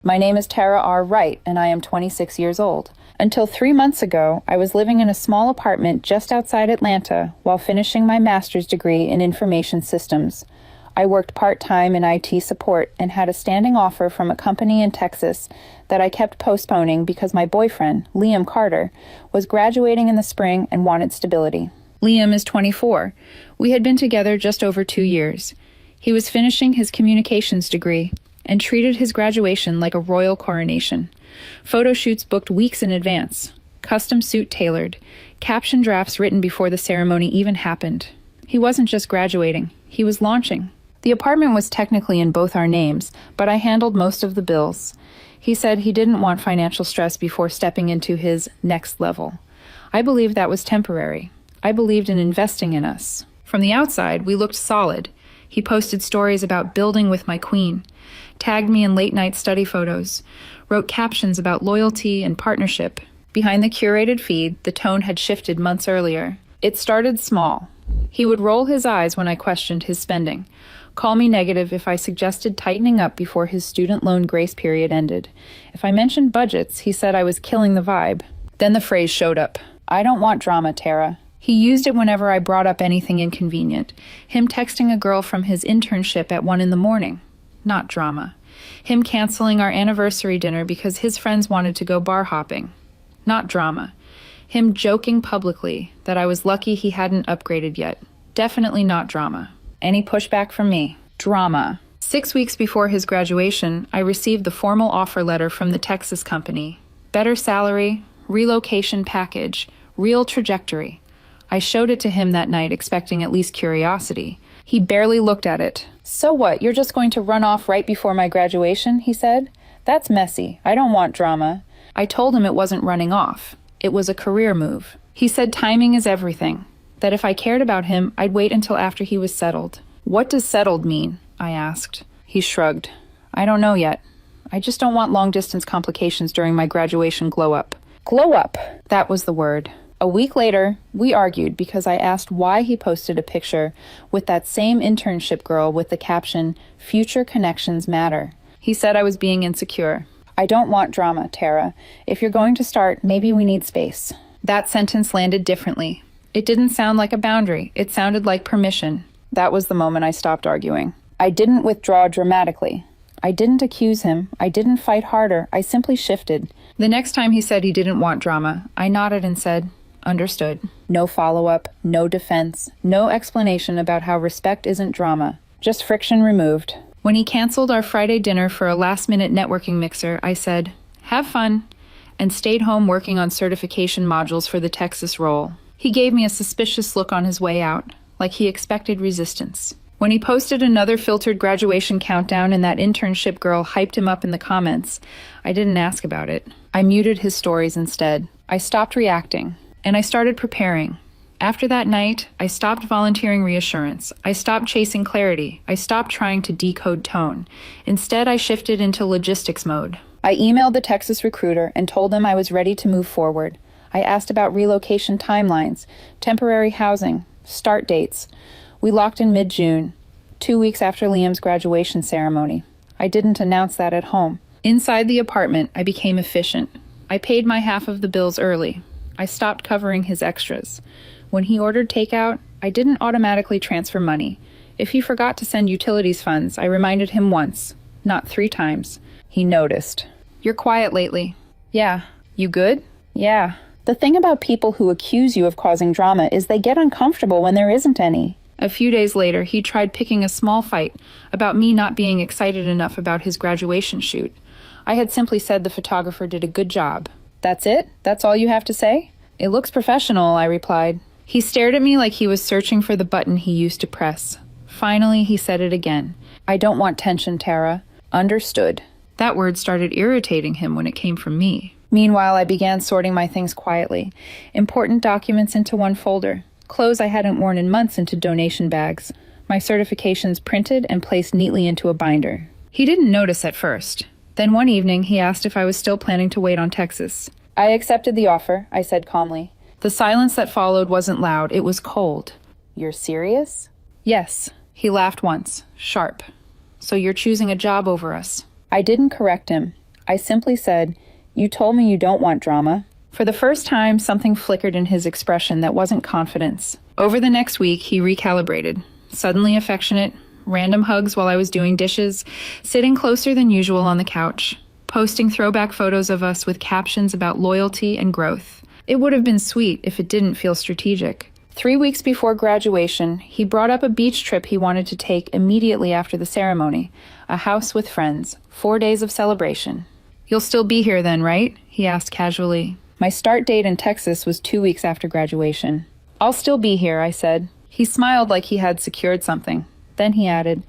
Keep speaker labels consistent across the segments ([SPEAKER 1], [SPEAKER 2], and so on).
[SPEAKER 1] My name is Tara R. Wright, and I am 26 years old. Until 3 months ago, I was living in a small apartment just outside Atlanta while finishing my master's degree in information systems. I worked part-time in IT support and had a standing offer from a company in Texas that I kept postponing because my boyfriend, Liam Carter, was graduating in the spring and wanted stability. Liam is 24. We had been together just over 2 years. He was finishing his communications degree and treated his graduation like a royal coronation. Photo shoots booked weeks in advance, custom suit tailored, caption drafts written before the ceremony even happened. He wasn't just graduating, he was launching. The apartment was technically in both our names, but I handled most of the bills. He said he didn't want financial stress before stepping into his next level. I believed that was temporary. I believed in investing in us. From the outside, we looked solid. He posted stories about building with my queen, tagged me in late-night study photos, wrote captions about loyalty and partnership. Behind the curated feed, the tone had shifted months earlier. It started small. He would roll his eyes when I questioned his spending, call me negative if I suggested tightening up before his student loan grace period ended. If I mentioned budgets, he said I was killing the vibe. Then the phrase showed up. I don't want drama, Tara. He used it whenever I brought up anything inconvenient. Him texting a girl from his internship at 1 a.m. Not drama. Him canceling our anniversary dinner because his friends wanted to go bar hopping. Not drama. Him joking publicly that I was lucky he hadn't upgraded yet. Definitely not drama. Any pushback from me? Drama. 6 weeks before his graduation, I received the formal offer letter from the Texas company. Better salary, relocation package, real trajectory. I showed it to him that night, expecting at least curiosity. He barely looked at it. So what, you're just going to run off right before my graduation, he said. That's messy. I don't want drama. I told him it wasn't running off. It was a career move. He said timing is everything, that if I cared about him, I'd wait until after he was settled. What does settled mean? I asked. He shrugged. I don't know yet. I just don't want long-distance complications during my graduation glow-up. Glow-up! That was the word. A week later, we argued because I asked why he posted a picture with that same internship girl with the caption, "Future connections matter." He said I was being insecure. I don't want drama, Tara. If you're going to start, maybe we need space. That sentence landed differently. It didn't sound like a boundary. It sounded like permission. That was the moment I stopped arguing. I didn't withdraw dramatically. I didn't accuse him. I didn't fight harder. I simply shifted. The next time he said he didn't want drama, I nodded and said, understood. No follow-up, no defense, no explanation about how respect isn't drama. Just friction removed. When he canceled our Friday dinner for a last-minute networking mixer, I said, have fun, and stayed home working on certification modules for the Texas role. He gave me a suspicious look on his way out, like he expected resistance. When he posted another filtered graduation countdown and that internship girl hyped him up in the comments, I didn't ask about it. I muted his stories instead. I stopped reacting. And I started preparing. After that night, I stopped volunteering reassurance. I stopped chasing clarity. I stopped trying to decode tone. Instead, I shifted into logistics mode. I emailed the Texas recruiter and told them I was ready to move forward. I asked about relocation timelines, temporary housing, start dates. We locked in mid-June, 2 weeks after Liam's graduation ceremony. I didn't announce that at home. Inside the apartment, I became efficient. I paid my half of the bills early. I stopped covering his extras. When he ordered takeout, I didn't automatically transfer money. If he forgot to send utilities funds, I reminded him once, not 3 times. He noticed. You're quiet lately. Yeah. You good? Yeah. The thing about people who accuse you of causing drama is they get uncomfortable when there isn't any. A few days later, he tried picking a small fight about me not being excited enough about his graduation shoot. I had simply said the photographer did a good job. That's it? That's all you have to say? It looks professional, I replied. He stared at me like he was searching for the button he used to press. Finally, he said it again. I don't want tension, Tara. Understood. That word started irritating him when it came from me. Meanwhile, I began sorting my things quietly. Important documents into one folder. Clothes I hadn't worn in months into donation bags. My certifications printed and placed neatly into a binder. He didn't notice at first. Then one evening, he asked if I was still planning to wait on Texas. I accepted the offer, I said calmly. The silence that followed wasn't loud, it was cold. You're serious? Yes. He laughed once, sharp. So you're choosing a job over us? I didn't correct him. I simply said, "You told me you don't want drama." For the first time, something flickered in his expression that wasn't confidence. Over the next week, he recalibrated. Suddenly affectionate, random hugs while I was doing dishes, sitting closer than usual on the couch, posting throwback photos of us with captions about loyalty and growth. It would have been sweet if it didn't feel strategic. 3 weeks before graduation, he brought up a beach trip he wanted to take immediately after the ceremony, a house with friends, 4 days of celebration. "You'll still be here then, right?" he asked casually. My start date in Texas was 2 weeks after graduation. "I'll still be here," I said. He smiled like he had secured something. Then he added,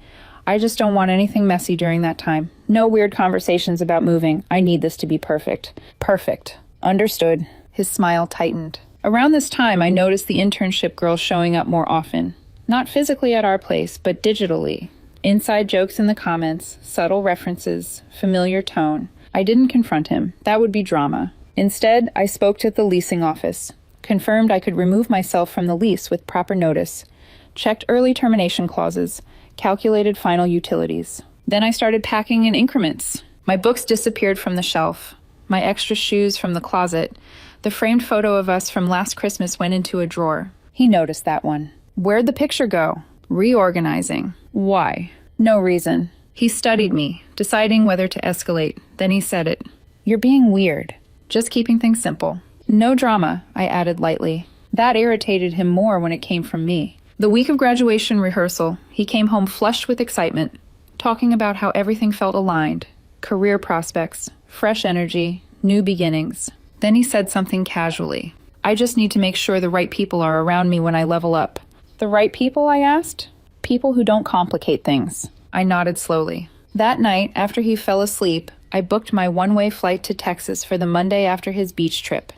[SPEAKER 1] "I just don't want anything messy during that time. No weird conversations about moving. I need this to be perfect." "Perfect." "Understood." His smile tightened. Around this time, I noticed the internship girls showing up more often. Not physically at our place, but digitally. Inside jokes in the comments, subtle references, familiar tone. I didn't confront him. That would be drama. Instead, I spoke to the leasing office, confirmed I could remove myself from the lease with proper notice, checked early termination clauses, calculated final utilities. Then I started packing in increments. My books disappeared from the shelf, my extra shoes from the closet. The framed photo of us from last Christmas went into a drawer. He noticed that one. "Where'd the picture go?" "Reorganizing." "Why?" "No reason." He studied me, deciding whether to escalate. Then he said it. "You're being weird." "Just keeping things simple." "No drama," I added lightly. That irritated him more when it came from me. The week of graduation rehearsal, he came home flushed with excitement, talking about how everything felt aligned. Career prospects, fresh energy, new beginnings. Then he said something casually. "I just need to make sure the right people are around me when I level up." "The right people?" I asked. "People who don't complicate things." I nodded slowly. That night, after he fell asleep, I booked my one-way flight to Texas for the Monday after his beach trip.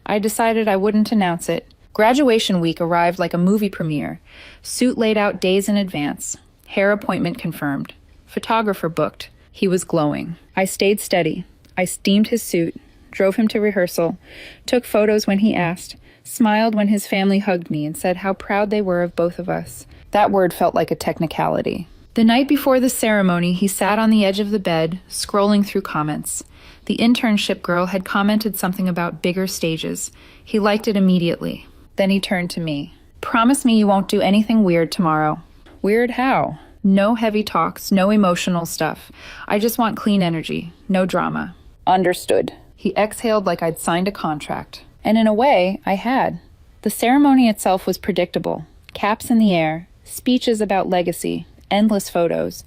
[SPEAKER 1] I decided I wouldn't announce it. Graduation week arrived like a movie premiere. Suit laid out days in advance. Hair appointment confirmed. Photographer booked. He was glowing. I stayed steady. I steamed his suit, drove him to rehearsal, took photos when he asked, smiled when his family hugged me and said how proud they were of both of us. That word felt like a technicality. The night before the ceremony, he sat on the edge of the bed, scrolling through comments. The internship girl had commented something about bigger stages. He liked it immediately. Then he turned to me. "Promise me you won't do anything weird tomorrow." "Weird how?" "No heavy talks, no emotional stuff. I just want clean energy, no drama." "Understood." He exhaled like I'd signed a contract. And in a way, I had. The ceremony itself was predictable. Caps in the air, speeches about legacy, endless photos.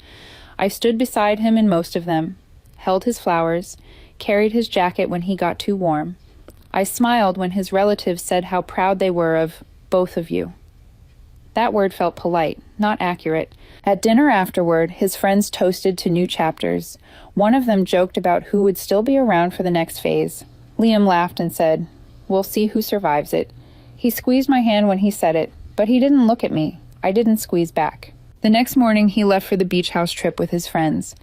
[SPEAKER 1] I stood beside him in most of them, held his flowers, carried his jacket when he got too warm. I smiled when his relatives said how proud they were of both of you. That word felt polite, not accurate. At dinner afterward, his friends toasted to new chapters. One of them joked about who would still be around for the next phase. Liam laughed and said, "We'll see who survives it." He squeezed my hand when he said it, but he didn't look at me. I didn't squeeze back. The next morning, he left for the beach house trip with his friends.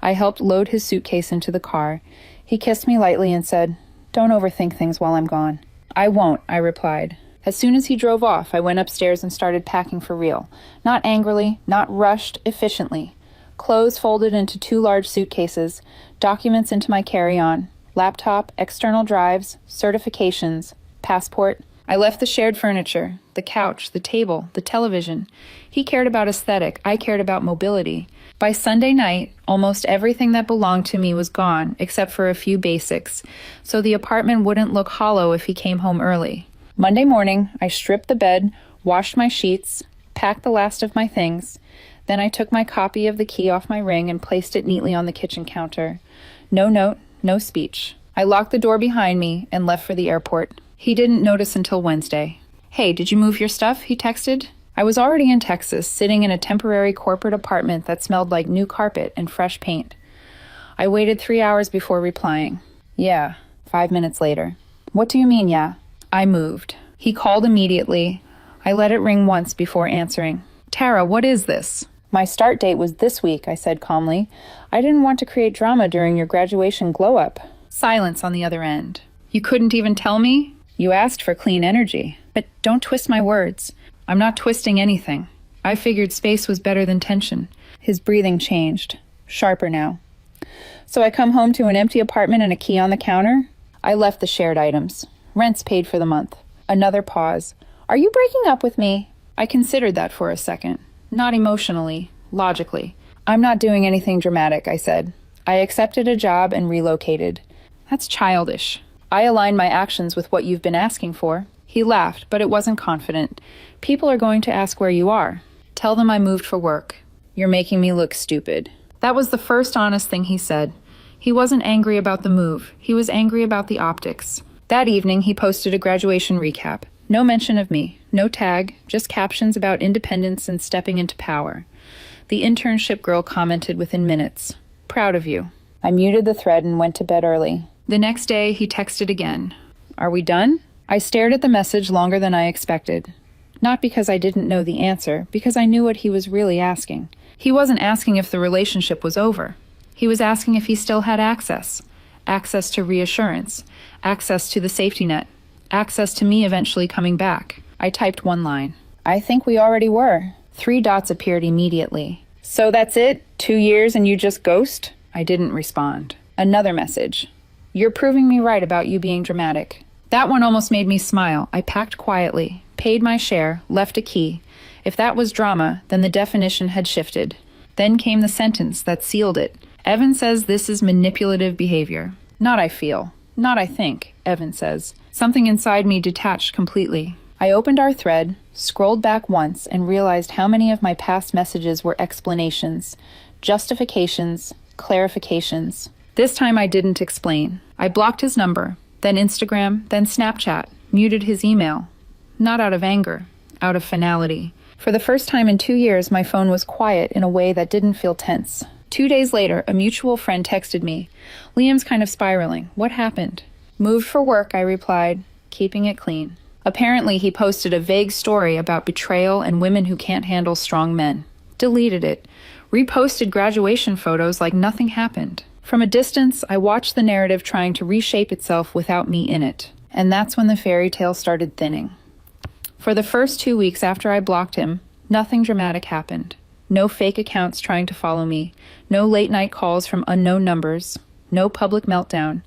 [SPEAKER 1] I helped load his suitcase into the car. He kissed me lightly and said, "Don't overthink things while I'm gone." "I won't," I replied. As soon as he drove off, I went upstairs and started packing for real. Not angrily, not rushed, efficiently. Clothes folded into 2 large suitcases, documents into my carry-on, laptop, external drives, certifications, passport. I left the shared furniture, the couch, the table, the television. He cared about aesthetic, I cared about mobility. By Sunday night, almost everything that belonged to me was gone, except for a few basics, so the apartment wouldn't look hollow if he came home early. Monday morning, I stripped the bed, washed my sheets, packed the last of my things. Then I took my copy of the key off my ring and placed it neatly on the kitchen counter. No note, no speech. I locked the door behind me and left for the airport. He didn't notice until Wednesday. "Hey, did you move your stuff?" he texted. I was already in Texas, sitting in a temporary corporate apartment that smelled like new carpet and fresh paint. I waited 3 hours before replying. "Yeah," 5 minutes later. "What do you mean, yeah?" I moved. He called immediately. I let it ring once before answering. "Tara, what is this?" "My start date was this week," I said calmly. "I didn't want to create drama during your graduation glow-up." Silence on the other end. "You couldn't even tell me?" "You asked for clean energy." "But don't twist my words." "I'm not twisting anything. I figured space was better than tension." His breathing changed, sharper now. So I come home to an empty apartment and a key on the counter? I left the shared items. Rent's paid for the month. Another pause. Are you breaking up with me? I considered that for a second. Not emotionally, logically. I'm not doing anything dramatic, I said. I accepted a job and relocated. That's childish. I aligned my actions with what you've been asking for. He laughed, but it wasn't confident. People are going to ask where you are. Tell them I moved for work. You're making me look stupid. That was the first honest thing he said. He wasn't angry about the move. He was angry about the optics. That evening, he posted a graduation recap. No mention of me. No tag. Just captions about independence and stepping into power. The internship girl commented within minutes. Proud of you. I muted the thread and went to bed early. The next day, he texted again. Are we done? I stared at the message longer than I expected. Not because I didn't know the answer, because I knew what he was really asking. He wasn't asking if the relationship was over. He was asking if he still had access. Access to reassurance. Access to the safety net. Access to me eventually coming back. I typed one line. I think we already were. 3 dots appeared immediately. So that's it? 2 years and you just ghost? I didn't respond. Another message. You're proving me right about you being dramatic. That one almost made me smile. I packed quietly, paid my share, left a key. If that was drama, then the definition had shifted. Then came the sentence that sealed it. Evan says this is manipulative behavior. Not I feel. Not I think, Evan says. Something inside me detached completely. I opened our thread, scrolled back once, and realized how many of my past messages were explanations, justifications, clarifications. This time I didn't explain. I blocked his number, then Instagram, then Snapchat, muted his email. Not out of anger, out of finality. For the first time in 2 years, my phone was quiet in a way that didn't feel tense. 2 days later, a mutual friend texted me. Liam's kind of spiraling. What happened? Moved for work, I replied, keeping it clean. Apparently, he posted a vague story about betrayal and women who can't handle strong men. Deleted it. Reposted graduation photos like nothing happened. From a distance, I watched the narrative trying to reshape itself without me in it. And that's when the fairy tale started thinning. For the first 2 weeks after I blocked him, nothing dramatic happened. No fake accounts trying to follow me. No late-night calls from unknown numbers. No public meltdown.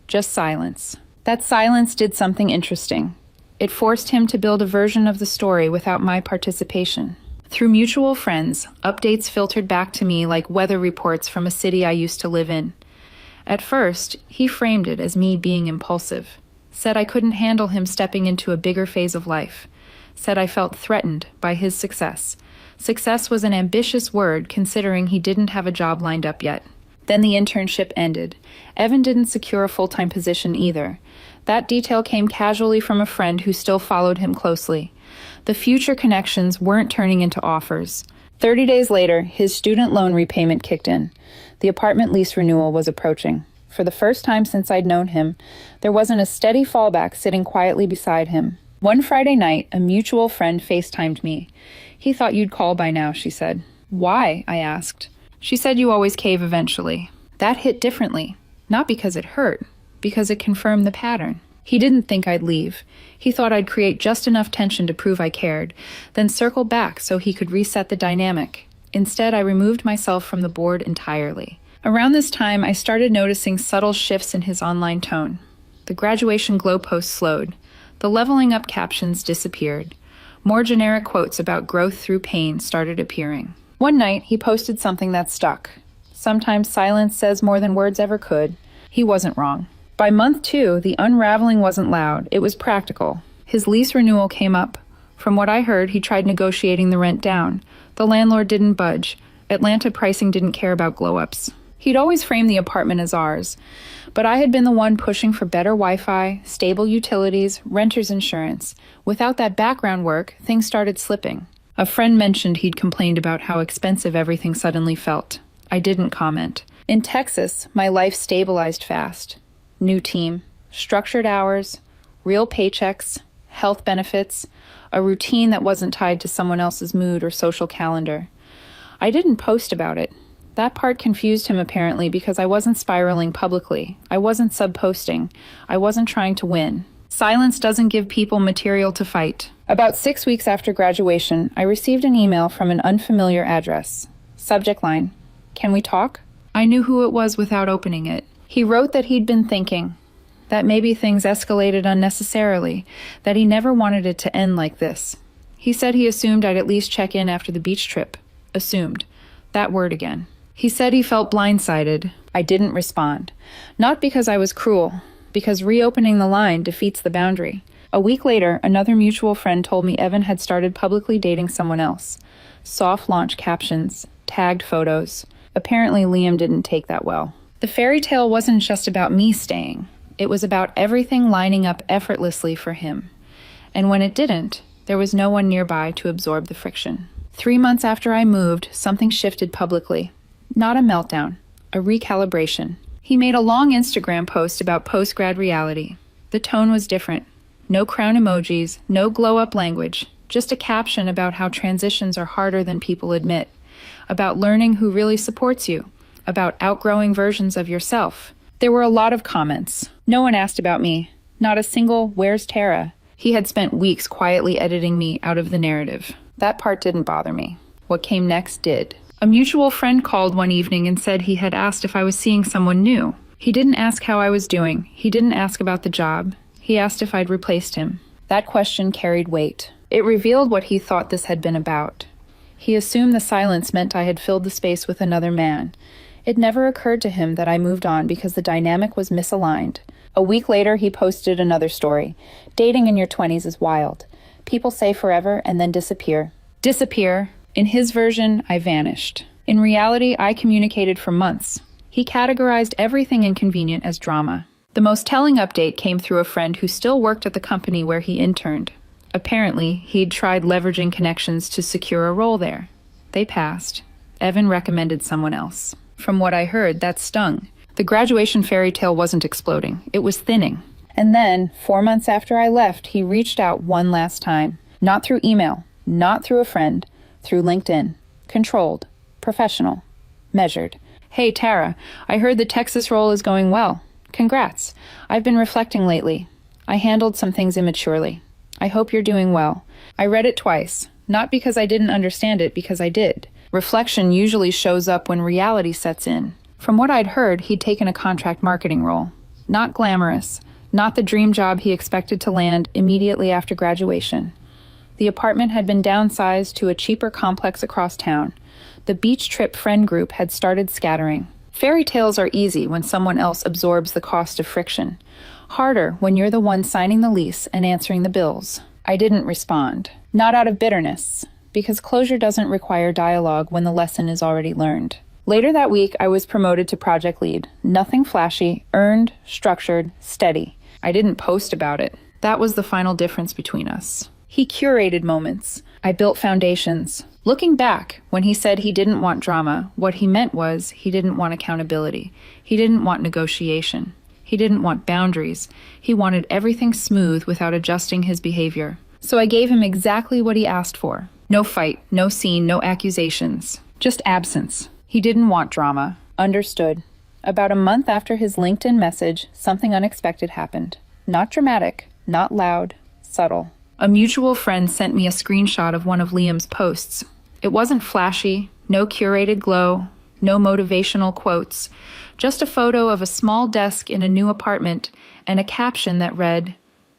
[SPEAKER 1] Just silence. That silence did something interesting. It forced him to build a version of the story without my participation. Through mutual friends, updates filtered back to me like weather reports from a city I used to live in. At first, he framed it as me being impulsive. Said I couldn't handle him stepping into a bigger phase of life. Said I felt threatened by his success. Success was an ambitious word considering he didn't have a job lined up yet. Then the internship ended. Evan didn't secure a full-time position either. That detail came casually from a friend who still followed him closely. The future connections weren't turning into offers. 30 days later, his student loan repayment kicked in. The apartment lease renewal was approaching. For the first time since I'd known him, there wasn't a steady fallback sitting quietly beside him. One Friday night, a mutual friend FaceTimed me. He thought you'd call by now, she said. Why? I asked. She said you always cave eventually. That hit differently. Not because it hurt, because it confirmed the pattern. He didn't think I'd leave. He thought I'd create just enough tension to prove I cared, then circle back so he could reset the dynamic. Instead, I removed myself from the board entirely. Around this time, I started noticing subtle shifts in his online tone. The graduation glow posts slowed. The leveling up captions disappeared. More generic quotes about growth through pain started appearing. One night, he posted something that stuck. Sometimes silence says more than words ever could. He wasn't wrong. By month 2, the unraveling wasn't loud. It was practical. His lease renewal came up. From what I heard, he tried negotiating the rent down. The landlord didn't budge. Atlanta pricing didn't care about glow-ups. He'd always framed the apartment as ours, but I had been the one pushing for better Wi-Fi, stable utilities, renter's insurance. Without that background work, things started slipping. A friend mentioned he'd complained about how expensive everything suddenly felt. I didn't comment. In Texas, my life stabilized fast. New team, structured hours, real paychecks, health benefits, a routine that wasn't tied to someone else's mood or social calendar. I didn't post about it. That part confused him apparently because I wasn't spiraling publicly. I wasn't sub-posting. I wasn't trying to win. Silence doesn't give people material to fight. About 6 weeks after graduation, I received an email from an unfamiliar address. Subject line, "Can we talk?" I knew who it was without opening it. He wrote that he'd been thinking, that maybe things escalated unnecessarily, that he never wanted it to end like this. He said he assumed I'd at least check in after the beach trip. Assumed. That word again. He said he felt blindsided. I didn't respond. Not because I was cruel, because reopening the line defeats the boundary. A week later, another mutual friend told me Evan had started publicly dating someone else. Soft launch captions, tagged photos. Apparently Liam didn't take that well. The fairy tale wasn't just about me staying. It was about everything lining up effortlessly for him. And when it didn't, there was no one nearby to absorb the friction. 3 months after I moved, something shifted publicly. Not a meltdown, a recalibration. He made a long Instagram post about post-grad reality. The tone was different. No crown emojis, no glow-up language, just a caption about how transitions are harder than people admit, about learning who really supports you, about outgrowing versions of yourself. There were a lot of comments. No one asked about me. Not a single, "Where's Tara?" He had spent weeks quietly editing me out of the narrative. That part didn't bother me. What came next did. A mutual friend called one evening and said he had asked if I was seeing someone new. He didn't ask how I was doing. He didn't ask about the job. He asked if I'd replaced him. That question carried weight. It revealed what he thought this had been about. He assumed the silence meant I had filled the space with another man. It never occurred to him that I moved on because the dynamic was misaligned. A week later, he posted another story. Dating in your 20s is wild. People say forever and then disappear. Disappear. In his version, I vanished. In reality, I communicated for months. He categorized everything inconvenient as drama. The most telling update came through a friend who still worked at the company where he interned. Apparently, he'd tried leveraging connections to secure a role there. They passed. Evan recommended someone else. From what I heard, that stung. The graduation fairy tale wasn't exploding. It was thinning. And then, 4 months after I left, he reached out one last time. Not through email, not through a friend, through LinkedIn. Controlled. Professional. Measured. "Hey, Tara, I heard the Texas role is going well. Congrats. I've been reflecting lately. I handled some things immaturely. I hope you're doing well. I read it twice. Not because I didn't understand it, because I did. Reflection usually shows up when reality sets in. From what I'd heard, he'd taken a contract marketing role. Not glamorous. Not the dream job he expected to land immediately after graduation. The apartment had been downsized to a cheaper complex across town. The beach trip friend group had started scattering. Fairy tales are easy when someone else absorbs the cost of friction. Harder when you're the one signing the lease and answering the bills. I didn't respond. Not out of bitterness, because closure doesn't require dialogue when the lesson is already learned. Later that week, I was promoted to project lead. Nothing flashy, earned, structured, steady. I didn't post about it. That was the final difference between us. He curated moments. I built foundations. Looking back, when he said he didn't want drama, what he meant was he didn't want accountability. He didn't want negotiation. He didn't want boundaries. He wanted everything smooth without adjusting his behavior. So I gave him exactly what he asked for. No fight, no scene, no accusations. Just absence. He didn't want drama. Understood. About a month after his LinkedIn message, something unexpected happened. Not dramatic, not loud, subtle. A mutual friend sent me a screenshot of one of Liam's posts. It wasn't flashy, no curated glow, no motivational quotes, just a photo of a small desk in a new apartment and a caption that read,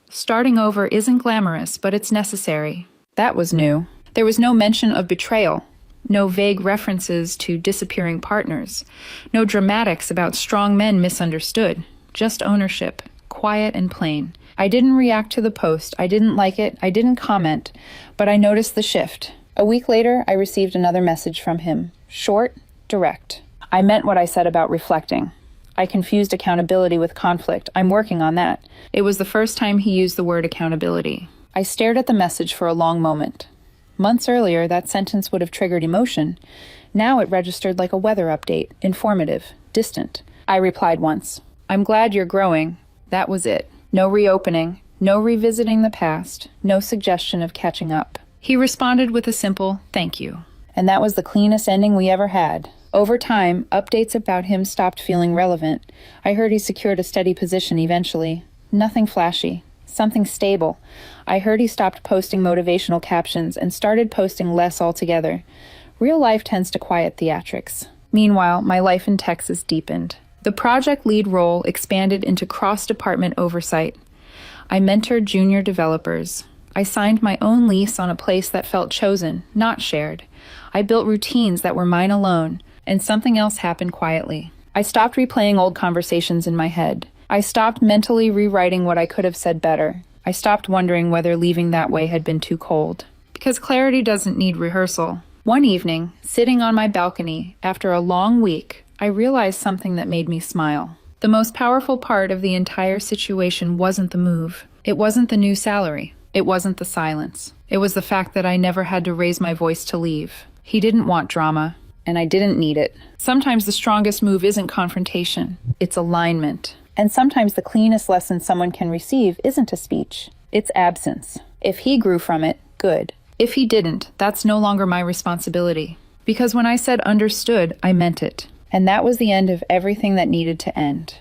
[SPEAKER 1] "Starting over isn't glamorous, but it's necessary." That was new. There was no mention of betrayal, no vague references to disappearing partners, no dramatics about strong men misunderstood, just ownership, quiet and plain. I didn't react to the post, I didn't like it, I didn't comment, but I noticed the shift. A week later, I received another message from him. Short, direct. I meant what I said about reflecting. I confused accountability with conflict. I'm working on that. It was the first time he used the word accountability. I stared at the message for a long moment. Months earlier, that sentence would have triggered emotion. Now it registered like a weather update, informative, distant. I replied once, "I'm glad you're growing." That was it. No reopening, no revisiting the past, no suggestion of catching up. He responded with a simple, "Thank you." And that was the cleanest ending we ever had. Over time, updates about him stopped feeling relevant. I heard he secured a steady position eventually. Nothing flashy. Something stable. I heard he stopped posting motivational captions and started posting less altogether. Real life tends to quiet theatrics. Meanwhile, my life in Texas deepened. The project lead role expanded into cross-department oversight. I mentored junior developers. I signed my own lease on a place that felt chosen, not shared. I built routines that were mine alone, and something else happened quietly. I stopped replaying old conversations in my head. I stopped mentally rewriting what I could have said better. I stopped wondering whether leaving that way had been too cold. Because clarity doesn't need rehearsal. One evening, sitting on my balcony, after a long week, I realized something that made me smile. The most powerful part of the entire situation wasn't the move. It wasn't the new salary. It wasn't the silence. It was the fact that I never had to raise my voice to leave. He didn't want drama, and I didn't need it. Sometimes the strongest move isn't confrontation. It's alignment. And sometimes the cleanest lesson someone can receive isn't a speech. It's absence. If he grew from it, good. If he didn't, that's no longer my responsibility. Because when I said understood, I meant it. And that was the end of everything that needed to end.